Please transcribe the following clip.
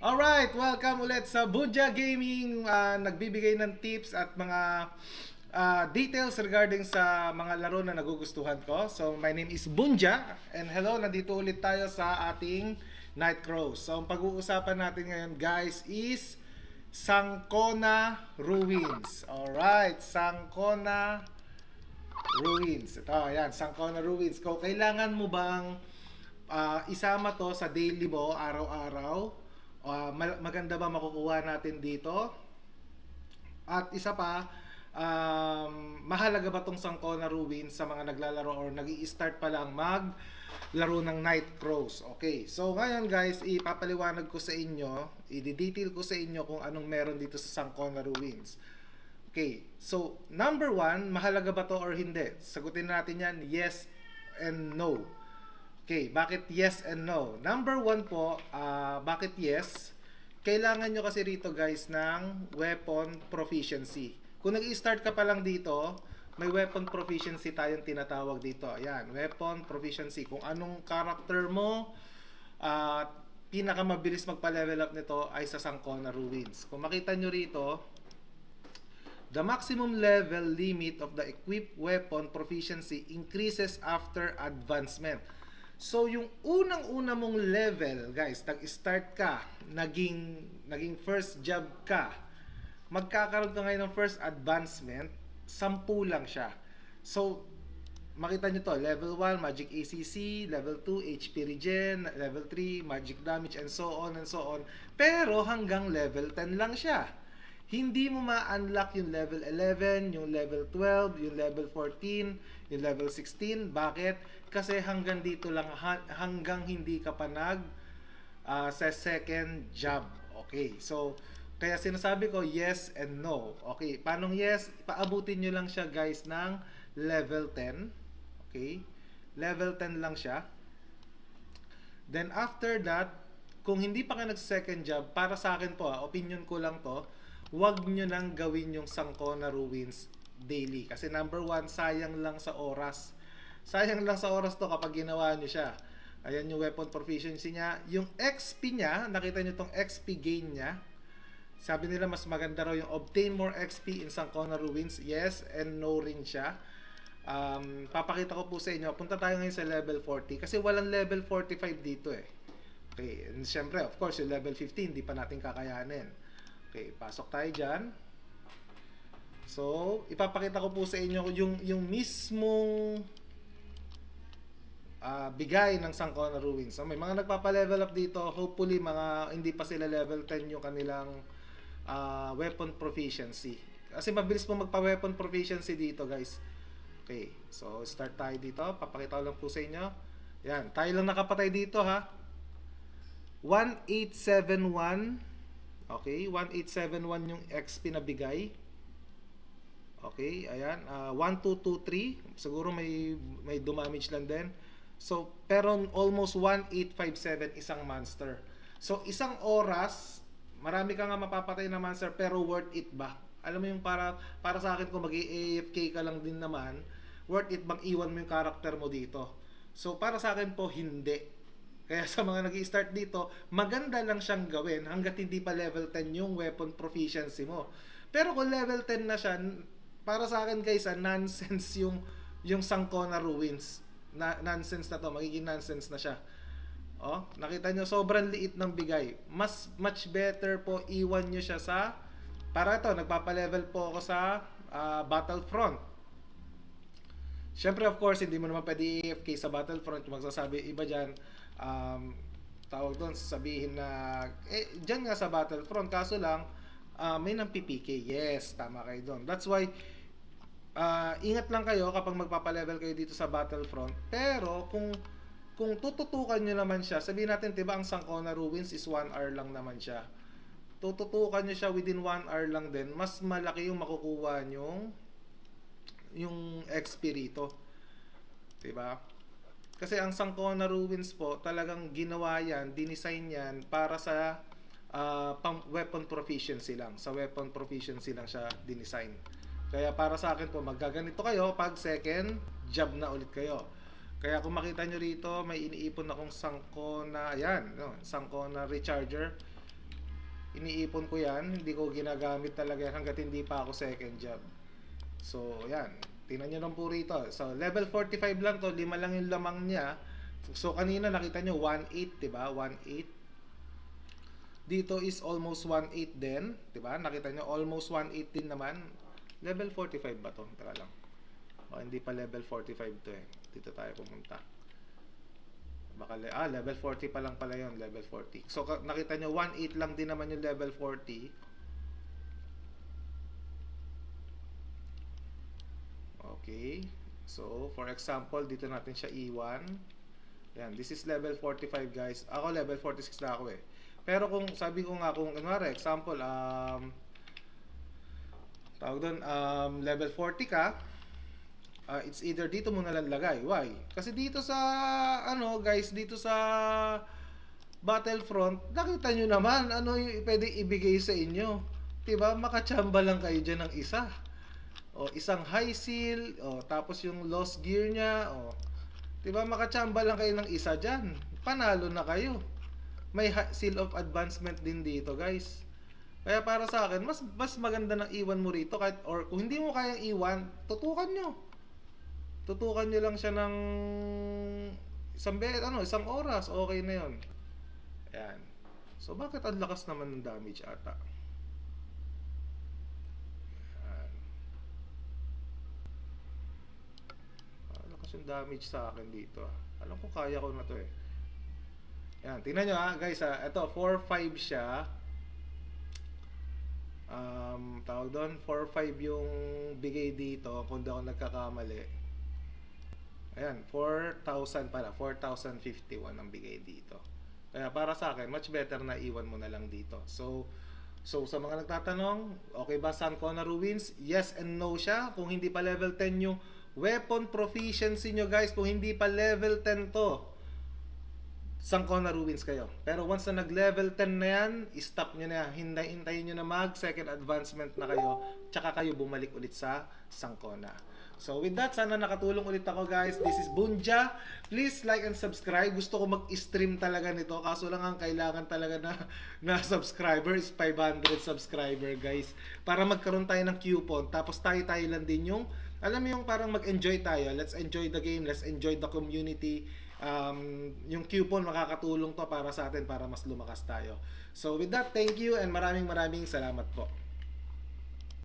Alright, welcome ulit sa Bunja Gaming. Nagbibigay ng tips at mga details regarding sa mga laro na nagugustuhan ko. So, my name is Bunja. And hello, nandito ulit tayo sa ating Night Crows. So, ang pag-uusapan natin ngayon guys is Sangkona Ruins. Alright, Sangkona Ruins. Ito, ayan, Sangkona Ruins. Kung kailangan mo bang isama to sa daily mo araw-araw, maganda ba makukuha natin dito? At isa pa, mahalaga ba tong Sangkona Ruins sa mga naglalaro or nag-i-start pa lang maglaro ng Night Crows? Okay, so ngayon guys, ipapaliwanag ko sa inyo, i-detail ko sa inyo kung anong meron dito sa Sangkona Ruins. Okay, so number one, mahalaga ba to or hindi? Sagutin natin yan, yes and no. Okay, bakit yes and no? Number one po, bakit yes? Kailangan nyo kasi rito guys ng weapon proficiency. Kung nag-i-start ka pa lang dito, may weapon proficiency tayong tinatawag dito. Ayan, weapon proficiency. Kung anong character mo, pinakamabilis magpa-level up nito ay sa Sangkona Ruins. Kung makita nyo rito, the maximum level limit of the equipped weapon proficiency increases after advancement. So, yung unang-una mong level, guys, nag-start ka, naging first job ka, magkakaroon ka ngayon ng first advancement, 10 lang siya. So, makita nyo to, level 1, Magic ACC, level 2, HP Regen, level 3, Magic Damage, and so on and so on. Pero hanggang level 10 lang siya. Hindi mo ma-unlock yung level 11, yung level 12, yung level 14, yung level 16. Bakit? Kasi hanggang dito lang, hanggang hindi ka pa sa second job. Okay, so kaya sinasabi ko yes and no. Okay, paano yes? Paabutin nyo lang siya guys ng level 10. Okay, level 10 lang siya. Then after that, kung hindi pa ka nag-second job, para sa akin po, opinion ko lang to, wag nyo nang gawin yung Sangkona Ruins daily. Kasi number one, sayang lang sa oras. Sayang lang sa oras to kapag ginawa nyo siya. Ayan yung weapon proficiency niya. Yung XP niya, nakita nyo tong XP gain niya. Sabi nila mas maganda raw yung obtain more XP in Sangkona Ruins. Yes and no rin siya. Papakita ko po sa inyo. Punta tayo ngayon sa level 40. Kasi walang level 45 dito eh. Okay, and syempre, of course, yung level 15, di pa natin kakayanin. Okay, pasok tayo dyan. So, ipapakita ko po sa inyo yung mismong bigay ng Sangkona Ruins. So, may mga nagpapa-level up dito. Hopefully, hindi pa sila level 10 yung kanilang weapon proficiency. Kasi mabilis po magpa-weapon proficiency dito, guys. Okay, so start tayo dito. Papakita ko lang po sa inyo. Yan, tayo lang nakapatay dito ha. 1871. Okay, 1871 yung XP na bigay. Okay, ayan. 1223. Siguro may damage lang din. So, pero almost 1857 isang monster. So, isang oras, marami ka nga mapapatay na monster, pero worth it ba? Alam mo yung para sa akin kung mag-AFK ka lang din naman, worth it bang iwan mo yung character mo dito? So, para sa akin po, hindi. Kaya sa mga nag-i-start dito, maganda lang siyang gawin hanggat hindi pa level 10 yung weapon proficiency mo. Pero kung level 10 na siya, para sa akin guys, nonsense yung Sangkona Ruins. Nonsense na to, magiging nonsense na siya. Oh, nakita nyo, sobrang liit ng bigay. Much better po iwan nyo siya sa, para ito, nagpapa-level po ako sa Battlefront. Siyempre, of course, hindi mo naman pwede AFK sa Battlefront. Yung magsasabi, iba dyan, tawag doon, sasabihin na, dyan nga sa Battlefront, kaso lang, may nang PPK. Yes, tama kayo doon. That's why, ingat lang kayo kapag magpapalevel kayo dito sa Battlefront. Pero, kung tututukan nyo naman siya, sabihin natin, diba, ang Sangkona Ruins is 1 hour lang naman siya. Tututukan nyo siya within 1 hour lang din, mas malaki yung makukuha nyo yung XP rito. Diba? Kasi ang Sangkona Ruins po, talagang ginawa yan, dinesign yan para sa weapon proficiency lang. Sa weapon proficiency lang siya dinesign. Kaya para sa akin po, maggaganito kayo pag second job na ulit kayo. Kaya kung makita nyo rito, may iniipon akong Sangkona, ayan, no, Sangkona Recharger. iniipon ko yan, hindi ko ginagamit talaga hanggat hindi pa ako second job. So, yan. Tingnan nyo lang po rito. So, level 45 lang to. 5 lang yung lamang niya. So, kanina nakita nyo 1.8, diba? 1.8. Dito is almost 1.8 din. Diba? Nakita nyo almost 1.8 din naman. Level 45 ba to? Tara lang. O, hindi pa level 45 to eh. Dito tayo pumunta. Baka, level 40 pa lang pala yon, level 40. So, nakita nyo 1.8 lang din naman yung level 40. Okay. So, for example, dito natin siya iwan. Yan, this is level 45 guys. Ako level 46 na ako eh. Pero kung sabi ko nga kung kunwari example tawag doon level 40 ka, it's either dito mo na lang lagay. Why? Kasi dito sa ano guys, dito sa Battlefront, nakita nyo naman ano yung pwede ibigay sa inyo. 'Di ba? Makachamba lang kayo diyan ng isa. O isang high seal, o tapos yung lost gear niya, o 'di ba makachamba lang kayo ng isa diyan. Panalo na kayo. May seal of advancement din dito, guys. Kaya para sa akin, mas maganda na iwan mo rito kahit or kung hindi mo kayang iwan, tutukan nyo. Tutukan nyo lang siya ng isang oras, okay na 'yon. Ayan. So bakit ang lakas naman ng damage ata? Yung damage sa akin dito. Alam ko kaya ko na to eh. Yan, tingnan nyo guys ito 4-5 siya. Tawag doon 4-5 yung bigay dito kung di ako nagkakamali. Ayan, 4,000 pala, 4,051 ang bigay dito. Kaya para sa akin, much better na iwan mo na lang dito. So sa mga nagtatanong, okay ba Sancona Ruins? Yes and no siya. Kung hindi pa level 10 yung weapon proficiency nyo guys, kung hindi pa level 10 to, Sancona Ruins kayo. Pero once na nag level 10 na yan, stop nyo na. Hintayin nyo na mag second advancement na kayo, tsaka kayo bumalik ulit sa Sancona. So with that, sana nakatulong ulit ako guys. This is Bunja. Please like and subscribe. Gusto ko mag-stream talaga nito. Kaso lang ang kailangan talaga na subscriber is 500 subscriber guys. Para magkaroon tayo ng coupon. Tapos tayo lang din yung, alam mo yung parang mag-enjoy tayo. Let's enjoy the game. Let's enjoy the community. Yung coupon makakatulong to para sa atin para mas lumakas tayo. So with that, thank you and maraming salamat po.